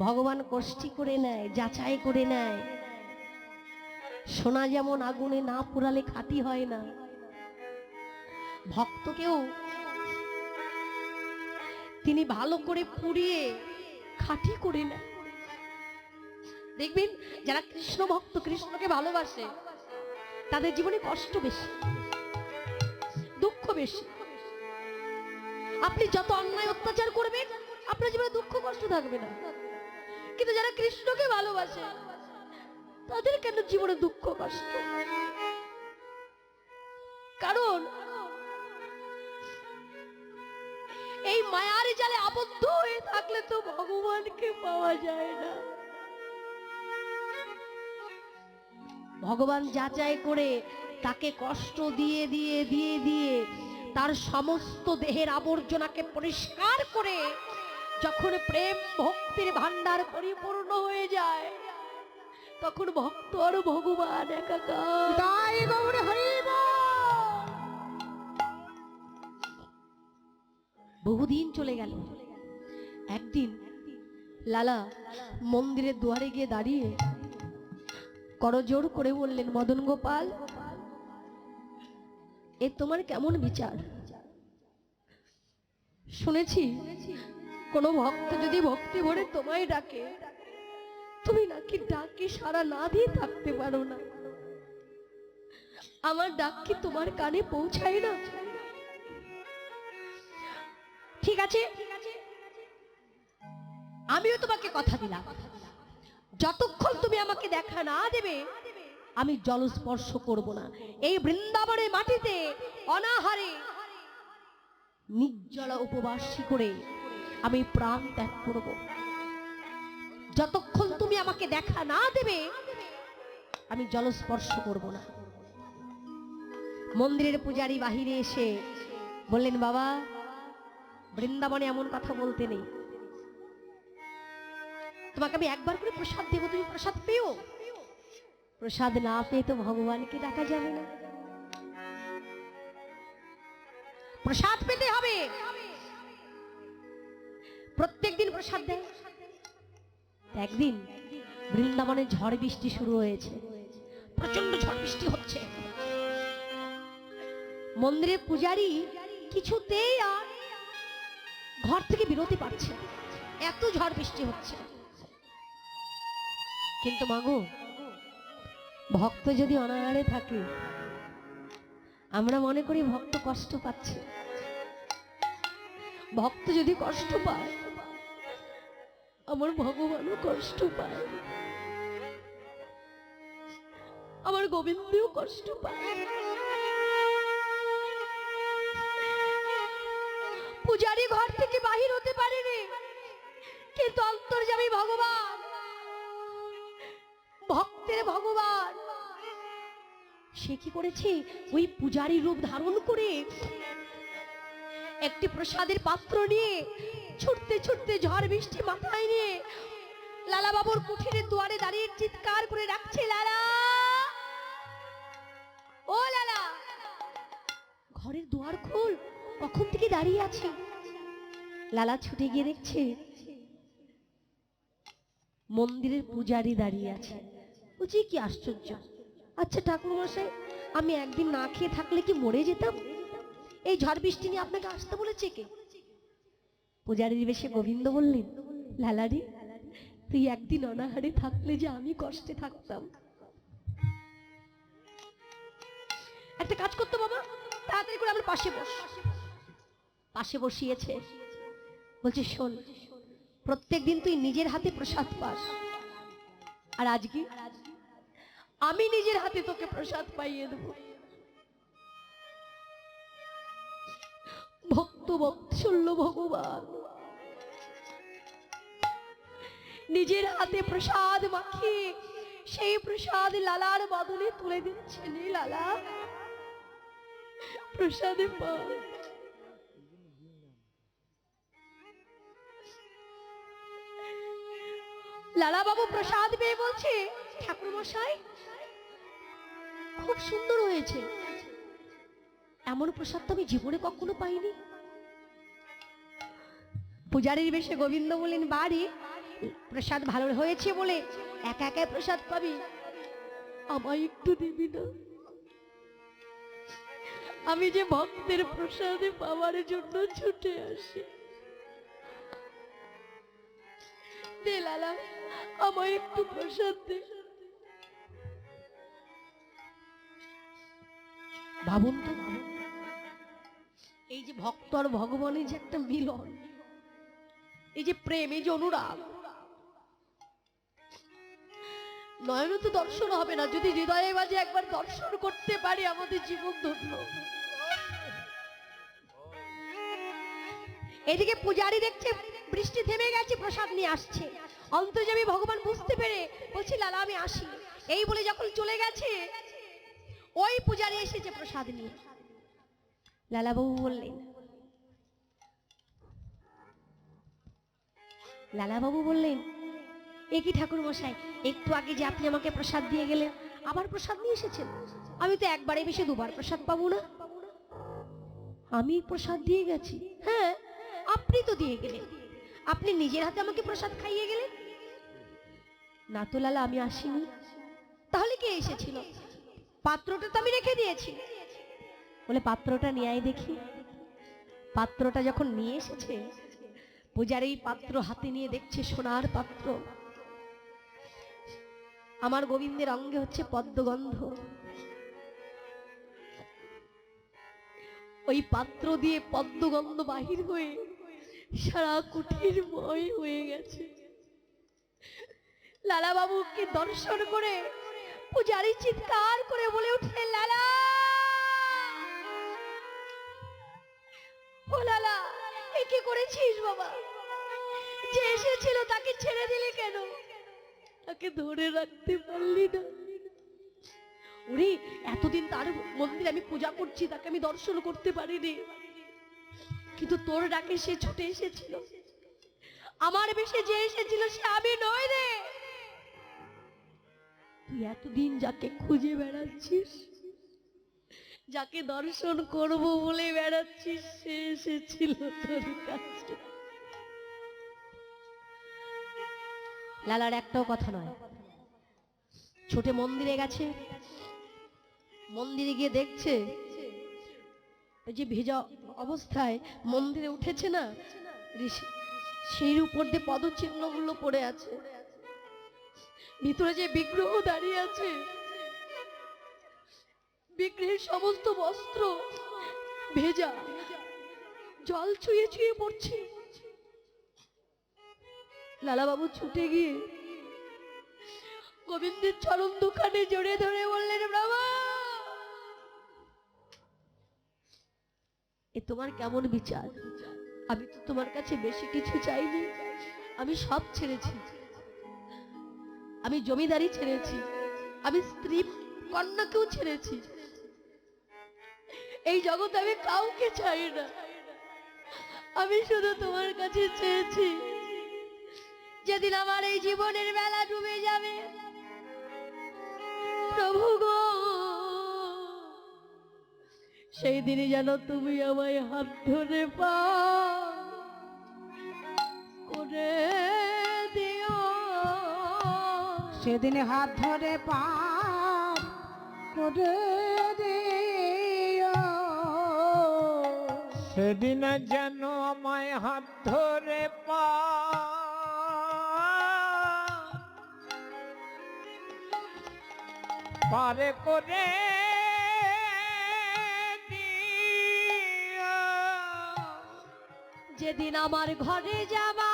ভগবান কষ্টি করে নেয়, যাচাই করে নেয়। সোনা যেমন আগুনে না পোড়ালে খাঁটি হয় না, ভক্তকেও তিনি ভালো করে পুড়িয়ে খাঁটি করে নেয়। দেখবেন যারা কৃষ্ণ ভক্ত, কৃষ্ণকে ভালোবাসে, তাদের জীবনে কষ্ট বেশি, দুঃখ বেশি। আপনি যত অন্যায় অত্যাচার করবেন, আপনার জীবনে দুঃখ কষ্ট থাকবে না। কিন্তু যারা কৃষ্ণকে ভালোবাসে, তাদের কেন জীবনে দুঃখ কষ্ট? কারণ এই মায়ার জালে আবদ্ধ হয়ে থাকলে তো ভগবানকে পাওয়া যায় না। ভগবান যাচাই করে তাকে কষ্ট দিয়ে দিয়ে দিয়ে দিয়ে তার সমস্ত দেহের আবর্জনাকে পরিষ্কার করে যখন প্রেম ভক্তির ভান্ডার পরিপূর্ণ হয়ে যায়, তখন ভক্ত আর ভগবান একাকার। তাই গৌর হরি বল। বহুদিন চলে গেল। একদিন লালা মন্দিরের দুয়ারে গিয়ে দাঁড়িয়ে করজোড় করে বললেন, মদন গোপাল, এ তোমার কেমন বিচার? শুনেছি কোন ভক্ত যদি ভক্তি ভরে তোমায় ডাকে, তুমি নাকি ডাকে সাড়া না দিয়ে থাকতে পারো না। আমার ডাক কি তোমার কানে পৌঁছায় না? ঠিক আছে, আমিও তোমাকে কথা দিলাম, যতক্ষণ তুমি আমাকে দেখা না দেবে আমি জল স্পর্শ করব না। এই বৃন্দাবনের মাটিতে অনাহারে নির্জলা উপবাস করে আমি প্রাণ ত্যাগ করব। যতক্ষণ তুমি আমাকে দেখা না দেবে আমি জল স্পর্শ করব না। মন্দিরের পূজারী বাহিরে এসে বললেন, বাবা, বৃন্দাবনে এমন কথা বলতে নেই। তোমাকে আমি একবার করে প্রসাদ দেবো, তুমি প্রসাদ পেও। প্রসাদ না পেয়ে তো ভগবানকে ডাকা যাবে না, প্রসাদ পেতে হবে। প্রত্যেকদিন প্রসাদ দেয়। একদিন বৃন্দাবনে ঝড় বৃষ্টি শুরু হয়েছে, প্রচন্ড ঝড় বৃষ্টি হচ্ছে। মন্দিরের পূজারী কিছুতেই আর ঘর থেকে বেরোতে পারছে, এত ঝড় বৃষ্টি হচ্ছে। কিন্তু মাগো, ভক্ত যদি অনাহারে থাকে, আমরা মনে করি ভক্ত কষ্ট পাচ্ছে। ভক্ত যদি কষ্ট পায়, আমার ভগবানও কষ্ট পায়, আমার গোবিন্দও কষ্ট পায়। পূজারী ঘর থেকে বাহির হতে পারেনি, কিন্তু অন্তর্যামী ভগবান, ভক্তের ভগবান, সে কি করেছে? ওই পূজারী রূপ ধারণ করে একটি প্রসাদের পাত্র নিয়ে ছুটতে ছুটতে ঝড় বৃষ্টি মাথায় নিয়ে লালা বাবুর কুঠিরের দুয়ারে দাঁড়িয়ে চিৎকার করে রাখছে, লালা, ও লালা, ঘরের দুয়ার খোল, কখন থেকে দাঁড়িয়ে আছি। লালা ছুটে গিয়ে দেখছে মন্দিরের পূজারী দাঁড়িয়ে আছে। বলছি, কি আশ্চর্য! আচ্ছা ঠাকুর মশাই, আমি একদিন না খেয়ে থাকলে কি মরে যেতাম? এই ঝড় বৃষ্টি নিয়ে আপনাকে আসতে বলেছে কে? পূজারীর বেশে গোবিন্দ বললেন, লালারি, তুই একদিন অনাহারে থাকলে যে আমি কষ্টে থাকতাম। একটা কাজ করতো বাবা, তাড়াতাড়ি করে আমার পাশে বস। পাশে বসিয়েছে, বলছে, শোন, প্রত্যেকদিন তুই নিজের হাতে প্রসাদ পাস, আর আজকে আমি নিজের হাতে তোকে প্রসাদ পাইয়ে দেব। ভক্ত বৎসল্য ভগবান নিজের হাতে প্রসাদ মাখিয়ে সেই প্রসাদ লালার বদলে তুলে দিচ্ছেন। লালা, প্রসাদে পা। লালা বাবু প্রসাদ পেয়ে বলছে, ঠাকুর মশাই, খুব সুন্দর হয়েছে, এমন প্রসাদ তো আমি জীবনে কখনো পাইনি। পূজারীর বেশে গোবিন্দ বললেন, বাড়ি প্রসাদ ভালো হয়েছে বলে একা একা প্রসাদ পাবি, আমায় একটু দিবি না? আমি যে ভক্তের প্রসাদে পাওয়ার জন্য ছুটে আসি। দে লালা, আমায় একটু প্রসাদ দে। ভাবুন তো, এই যে ভক্ত আর ভগবানের যে একটা মিলন, এই যে প্রেম, এই যে অনুরাগ, নয়নে তো দর্শন হবে না, যদি হৃদয়ে মাঝে একবার দর্শন করতে পারি আমাদের জীবন ধন্য। এদিকে পূজারি দেখছে বৃষ্টি থেমে গেছে, প্রসাদ নিয়ে আসছে। অন্তর্যামী ভগবান বুঝতে পেরে বলছে লালা আমি আসি, এই বলে যখন চলে গেছে ওই পূজারি এসেছে প্রসাদ নিয়ে। লালা বাবু বললেন, লালা বাবু বললেন এ কি ঠাকুর মশাই, একটু আগে যে আপনি আমাকে প্রসাদ দিয়ে গেলেন, আবার প্রসাদ নিয়ে এসেছেন? আমি তো একবারে বেশি দুবার প্রসাদ পাবো না। আমি প্রসাদ দিয়ে গেছি? হ্যাঁ, আপনি তো দিয়ে গেলেন, আপনি নিজের হাতে আমাকে প্রসাদ খাইয়ে গেলেন। না তো লালা, আমি আসিনি। তাহলে কে এসেছিল? পাত্রটা তো আমি রেখে দিয়েছি। বলে পাত্রটা নিয়ে আয় দেখি। পাত্রটা যখন নিয়ে এসেছে, পূজার এই পাত্র হাতে নিয়ে দেখছে সোনার পাত্র। আমার গোবিন্দের অঙ্গে হচ্ছে পদ্মগন্ধ। ওই পাত্র দিয়ে পদ্মগন্ধ বাহির হয়ে সারা কুঠির ময় হয়ে গেছে। লালা বাবুকে দর্শন করে পূজারি চিৎকার করে বলে উঠলেন, লালা, ও লালা, এ কি করেছিস বাবা? যে এসেছিল তাকে ছেড়ে দিলে কেন? তাকে ধরে রাখতে পারলি না? ওরে, এতদিন তার মন্দিরে আমি পূজা করছি, তাকে আমি দর্শন করতে পারিনি, কিন্তু তোর ডাকে সে ছুটে এসেছিল। আমার বেশে যে এসেছিল সে আমি নই রে। তুই এতদিন যাকে খুঁজে বেড়াচ্ছিস, যাকে দর্শন করব বলে বেড়াচ্ছিস, সে এসেছিল তোর কাছে। লালার একটাও কথা নয়, ছোটে মন্দিরে গেছে। মন্দিরে গিয়ে দেখছে ওই যে ভেজা অবস্থায় মন্দিরে উঠেছে না, সেই উপর দিয়ে পদচিহ্নগুলো পড়ে আছে। ভিতরে যে বিগ্রহ দাঁড়িয়ে আছে, বিগ্রহের সমস্ত বস্ত্র ভেজা, জল ছুঁয়ে ছুঁয়ে পড়ছে। লালাবাবু ছুটে গিয়ে গোবিন্দের চরণ দুখানে জড়িয়ে ধরে বললেন, বাবা, এ তোমার কেমন বিচার? আমি তো তোমার কাছে বেশি কিছু চাইনি, আমি সব ছেড়েছি। আমি জমিদারি ছেড়েছি, আমি স্ত্রী কন্যাকেও ছেড়েছি, এই জগতে আমি কাউকে চাই না। আমি শুধু তোমার কাছে চেয়েছি, যেদিন আমার এই জীবনের বেলা ডুবে যাবে, প্রভু গো, সেই দিনই যেন তুমি আমায় হাত ধরে পাও করে দিও। সেদিনে হাত ধরে পার করে দিও। সেদিন যেন আমায় হাত ধরে পারে করে দিও। যেদিন আমার ঘরে যাবা,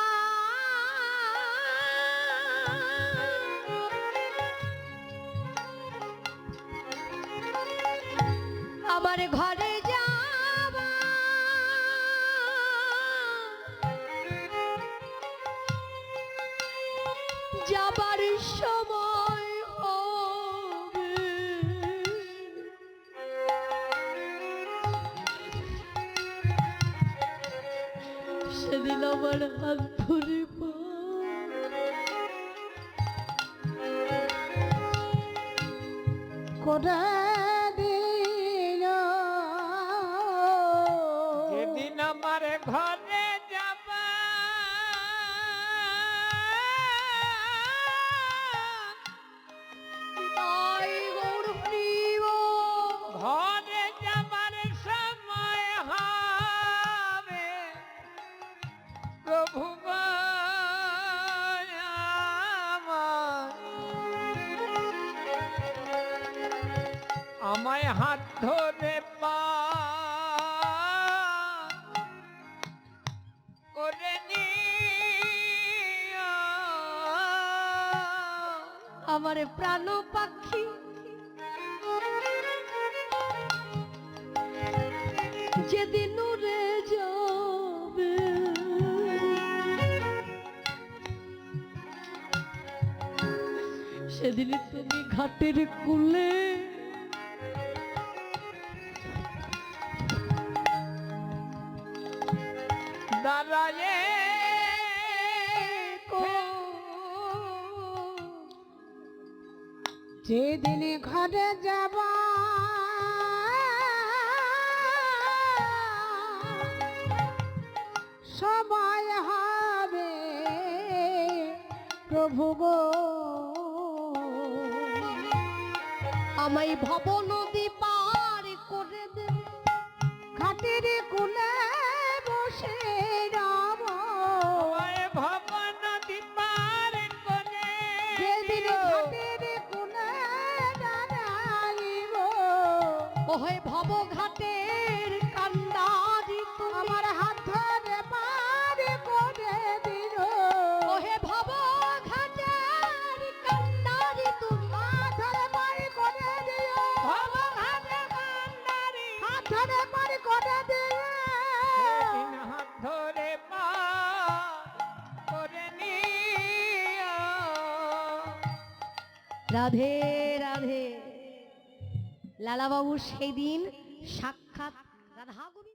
আমার ঘরে যাবা, যাবার সময় হবে, সেদিন আমার হাত ধরে করে দিও। যেদিন আমার ঘরে যাবা, আমায় হাত ধরে পার করে নিও। আমার প্রাণ পাখি যেদিন উড়ে যাবে সেদিন তুমি ঘাটের কূলে দাঁড়ায়ে যেদিনে ঘরে যাব সময় হবে প্রভু গো, আমায় ভব নদী পার করে দেবে ঘাটের কুলে বসে রব। আমায় ভব নদী পার করে যেদিন দিও। ঘাটের কুলে দাঁড়াইব, ওহে ভব ঘাটের কান্দারি তুমি আমার হাত ধরে পার করে দিল। ওহে ভব ঘাটের কান্দারি তুমি হাত ধরে পার করে দিও, ভব ঘাটে কান্ডারি হাত ধরে পার করে দিও। সেদিন হাত ধরে পার করে নিও। রাধে রাধে। লালাবাবু সেই দিন সাক্ষাৎ রাধা গোবিন্দ